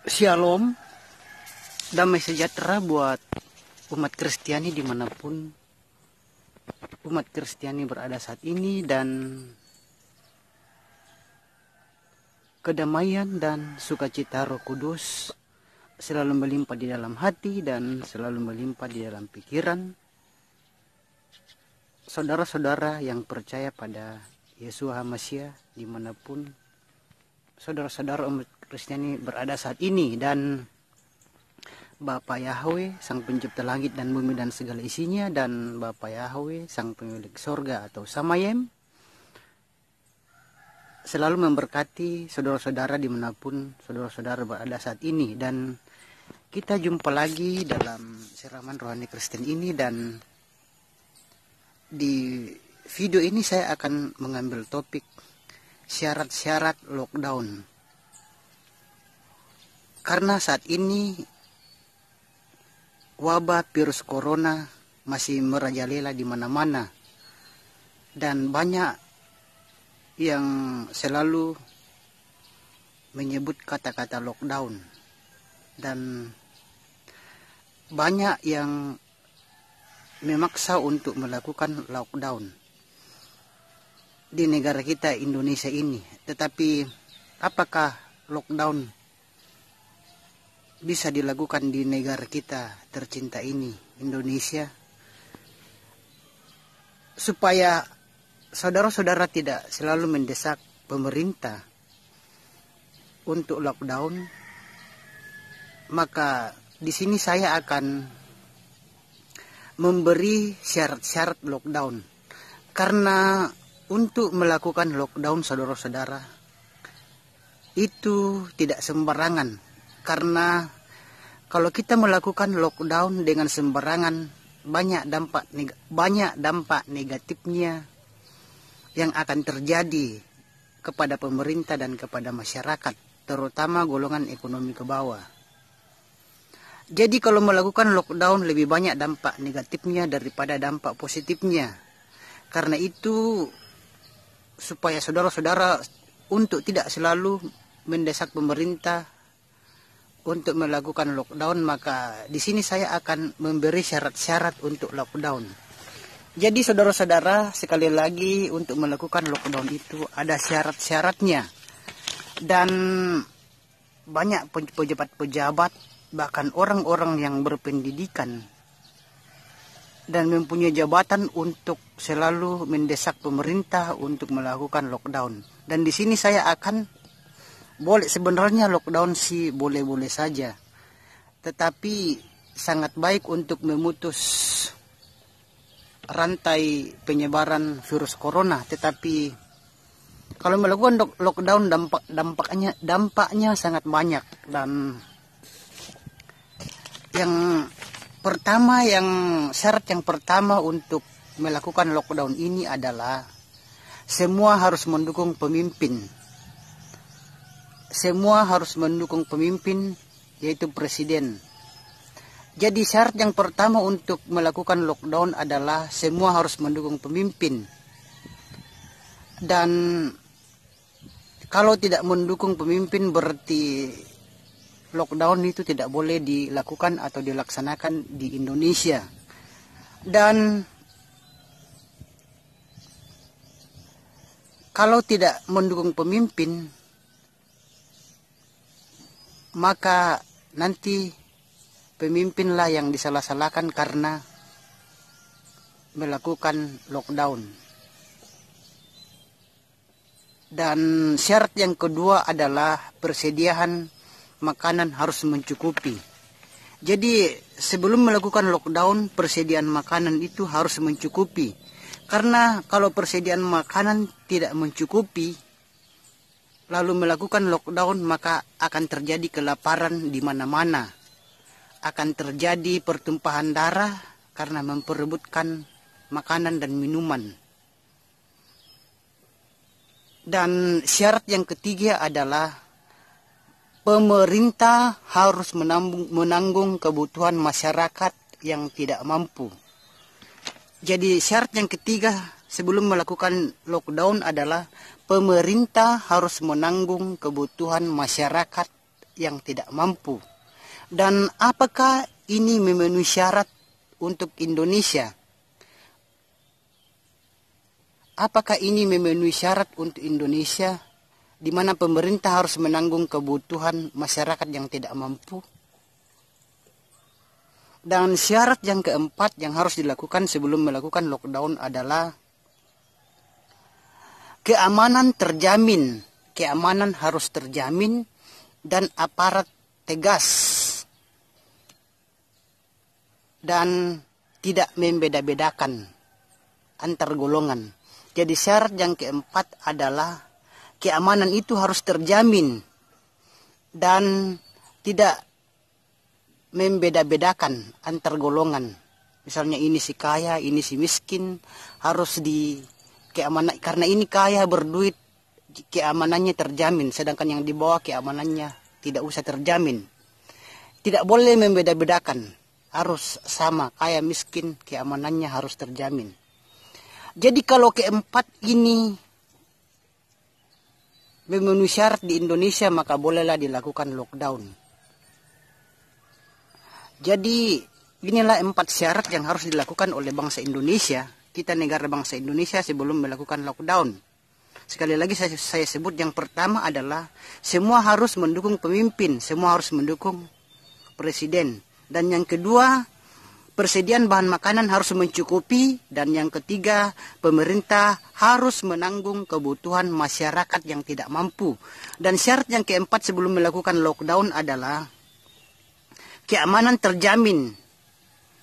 Shalom, damai sejahtera buat umat Kristiani dimanapun umat Kristiani berada saat ini, dan kedamaian dan sukacita Roh Kudus selalu melimpah di dalam hati dan selalu melimpah di dalam pikiran saudara-saudara yang percaya pada Yesus HaMasiah dimanapun saudara-saudara umat Kristiani berada saat ini. Dan Bapa Yahweh, Sang Pencipta langit dan bumi dan segala isinya, dan Bapa Yahweh, Sang Pemilik sorga atau Samayem, selalu memberkati saudara-saudara dimanapun saudara-saudara berada saat ini. Dan kita jumpa lagi dalam siraman rohani Kristen ini, dan di video ini saya akan mengambil topik syarat-syarat lockdown. Karena saat ini wabah virus corona masih merajalela di mana-mana, dan banyak yang selalu menyebut kata-kata lockdown, dan banyak yang memaksa untuk melakukan lockdown di negara kita Indonesia ini. Tetapi apakah lockdown bisa dilakukan di negara kita tercinta ini, Indonesia, supaya saudara-saudara tidak selalu mendesak pemerintah untuk lockdown? Maka di sini saya akan memberi syarat-syarat lockdown. Karena untuk melakukan lockdown, saudara-saudara, itu tidak sembarangan. Karena kalau kita melakukan lockdown dengan sembarangan, banyak dampak negatifnya yang akan terjadi kepada pemerintah dan kepada masyarakat, terutama golongan ekonomi ke bawah. Jadi kalau melakukan lockdown lebih banyak dampak negatifnya daripada dampak positifnya. Karena itu, supaya saudara-saudara untuk tidak selalu mendesak pemerintah untuk melakukan lockdown, maka di sini saya akan memberi syarat-syarat untuk lockdown. Jadi saudara-saudara, sekali lagi, untuk melakukan lockdown itu ada syarat-syaratnya. Dan banyak pejabat-pejabat, bahkan orang-orang yang berpendidikan dan mempunyai jabatan untuk selalu mendesak pemerintah untuk melakukan lockdown. Dan di sini saya akan sebenarnya lockdown sih boleh-boleh saja, tetapi sangat baik untuk memutus rantai penyebaran virus corona. Tetapi kalau melakukan lockdown, dampaknya sangat banyak. Dan syarat yang pertama untuk melakukan lockdown ini adalah semua harus mendukung pemimpin. Semua harus mendukung pemimpin, yaitu presiden. Jadi syarat yang pertama untuk melakukan lockdown adalah semua harus mendukung pemimpin. Dan kalau tidak mendukung pemimpin, berarti lockdown itu tidak boleh dilakukan atau dilaksanakan di Indonesia. Dan kalau tidak mendukung pemimpin, maka nanti pemimpinlah yang disalah-salahkan karena melakukan lockdown. Dan syarat yang kedua adalah persediaan makanan harus mencukupi. Jadi sebelum melakukan lockdown, persediaan makanan itu harus mencukupi. Karena kalau persediaan makanan tidak mencukupi, lalu melakukan lockdown, maka akan terjadi kelaparan di mana-mana. Akan terjadi pertumpahan darah karena memperebutkan makanan dan minuman. Dan syarat yang ketiga adalah pemerintah harus menanggung kebutuhan masyarakat yang tidak mampu. Jadi syarat yang ketiga sebelum melakukan lockdown adalah pemerintah harus menanggung kebutuhan masyarakat yang tidak mampu. Dan apakah ini memenuhi syarat untuk Indonesia? Apakah ini memenuhi syarat untuk Indonesia, di mana pemerintah harus menanggung kebutuhan masyarakat yang tidak mampu? Dan syarat yang keempat yang harus dilakukan sebelum melakukan lockdown adalah keamanan terjamin. Keamanan harus terjamin dan aparat tegas dan tidak membeda-bedakan antar golongan. Jadi syarat yang keempat adalah keamanan itu harus terjamin dan tidak membeda-bedakan antar golongan. Misalnya ini si kaya, ini si miskin, harus di keamanan, karena ini kaya berduit, keamanannya terjamin, sedangkan yang di bawah keamanannya tidak usah terjamin. Tidak boleh membeda-bedakan, harus sama, kaya miskin keamanannya harus terjamin. Jadi kalau keempat ini memenuhi syarat di Indonesia, maka bolehlah dilakukan lockdown. Jadi inilah 4 syarat yang harus dilakukan oleh bangsa Indonesia, kita negara bangsa Indonesia, sebelum melakukan lockdown. Sekali lagi saya sebut, yang pertama adalah semua harus mendukung pemimpin, semua harus mendukung presiden. Dan yang kedua, persediaan bahan makanan harus mencukupi. Dan yang ketiga, pemerintah harus menanggung kebutuhan masyarakat yang tidak mampu. Dan syarat yang keempat sebelum melakukan lockdown adalah keamanan terjamin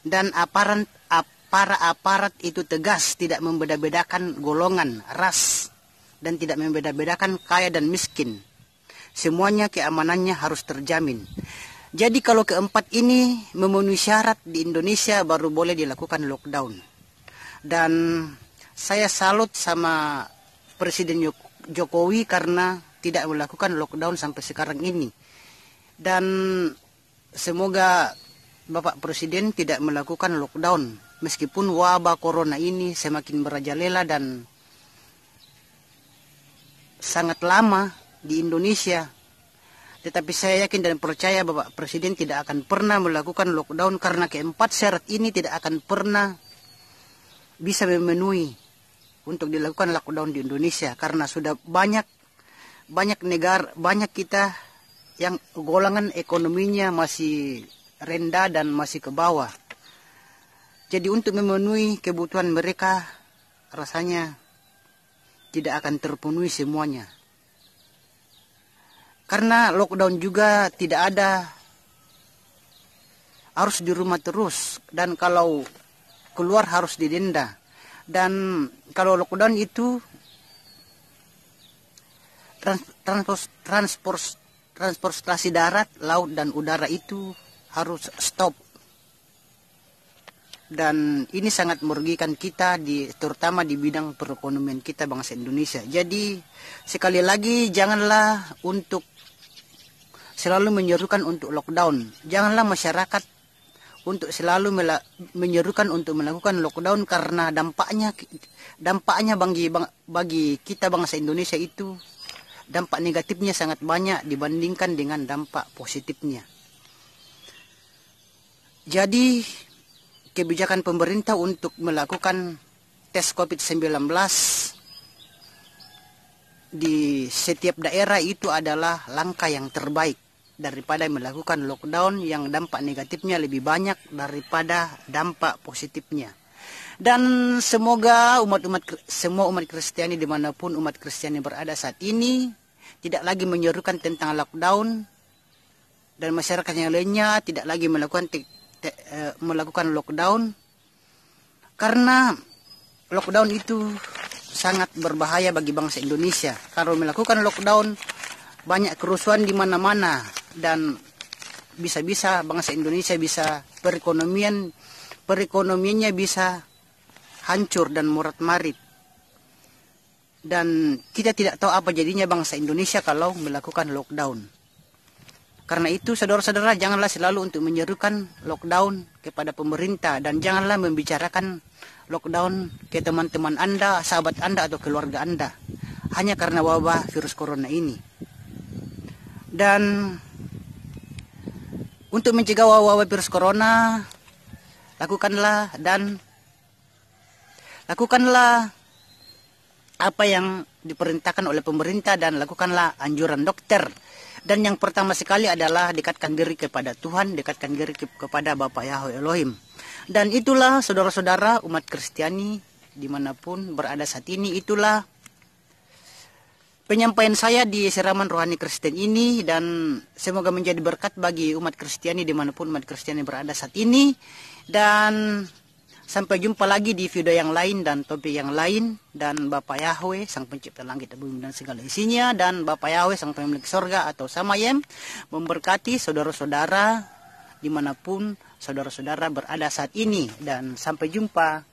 dan para aparat itu tegas, tidak membeda-bedakan golongan, ras, dan tidak membeda-bedakan kaya dan miskin. Semuanya keamanannya harus terjamin. Jadi kalau keempat ini memenuhi syarat di Indonesia, baru boleh dilakukan lockdown. Dan saya salut sama Presiden Jokowi karena tidak melakukan lockdown sampai sekarang ini. Dan semoga Bapak Presiden tidak melakukan lockdown meskipun wabah corona ini semakin merajalela dan sangat lama di Indonesia. Tetapi saya yakin dan percaya Bapak Presiden tidak akan pernah melakukan lockdown, karena keempat syarat ini tidak akan pernah bisa memenuhi untuk dilakukan lockdown di Indonesia, karena sudah banyak negara, banyak kita yang golongan ekonominya masih rendah dan masih ke bawah. Jadi untuk memenuhi kebutuhan mereka rasanya tidak akan terpenuhi semuanya. Karena lockdown juga tidak ada, harus di rumah terus, dan kalau keluar harus didenda. Dan kalau lockdown itu transportasi darat, laut, dan udara itu harus stop. Dan ini sangat merugikan kita, terutama di bidang perekonomian kita bangsa Indonesia. Jadi sekali lagi, janganlah untuk selalu menyerukan untuk lockdown. Janganlah masyarakat untuk selalu menyerukan untuk melakukan lockdown, karena dampaknya bagi kita bangsa Indonesia itu, dampak negatifnya sangat banyak dibandingkan dengan dampak positifnya. Jadi kebijakan pemerintah untuk melakukan tes COVID-19 di setiap daerah itu adalah langkah yang terbaik daripada melakukan lockdown yang dampak negatifnya lebih banyak daripada dampak positifnya. Dan semoga semua umat Kristiani dimanapun umat Kristiani berada saat ini tidak lagi menyerukan tentang lockdown, dan masyarakat yang lainnya tidak lagi melakukan lockdown, karena lockdown itu sangat berbahaya bagi bangsa Indonesia. Kalau melakukan lockdown, banyak kerusuhan di mana-mana, dan bisa-bisa bangsa Indonesia bisa perekonomiannya bisa hancur dan morat-marit. Dan kita tidak tahu apa jadinya bangsa Indonesia kalau melakukan lockdown. Karena itu saudara-saudara, janganlah selalu untuk menyerukan lockdown kepada pemerintah, dan janganlah membicarakan lockdown ke teman-teman Anda, sahabat Anda, atau keluarga Anda, hanya karena wabah virus corona ini. Dan Untuk mencegah wabah virus corona, lakukanlah apa yang diperintahkan oleh pemerintah dan lakukanlah anjuran dokter. Dan yang pertama sekali adalah dekatkan diri kepada Tuhan, dekatkan diri kepada Bapa Yahweh Elohim. Dan itulah saudara-saudara umat Kristiani dimanapun berada saat ini, itulah penyampaian saya di siraman rohani Kristen ini, dan semoga menjadi berkat bagi umat Kristiani dimanapun umat Kristiani berada saat ini. Dan sampai jumpa lagi di video yang lain dan topik yang lain. Dan Bapa Yahweh, Sang Pencipta langit dan bumi dan segala isinya, dan Bapa Yahweh, Sang Pemilik sorga atau Samayem, memberkati saudara-saudara dimanapun saudara-saudara berada saat ini. Dan sampai jumpa.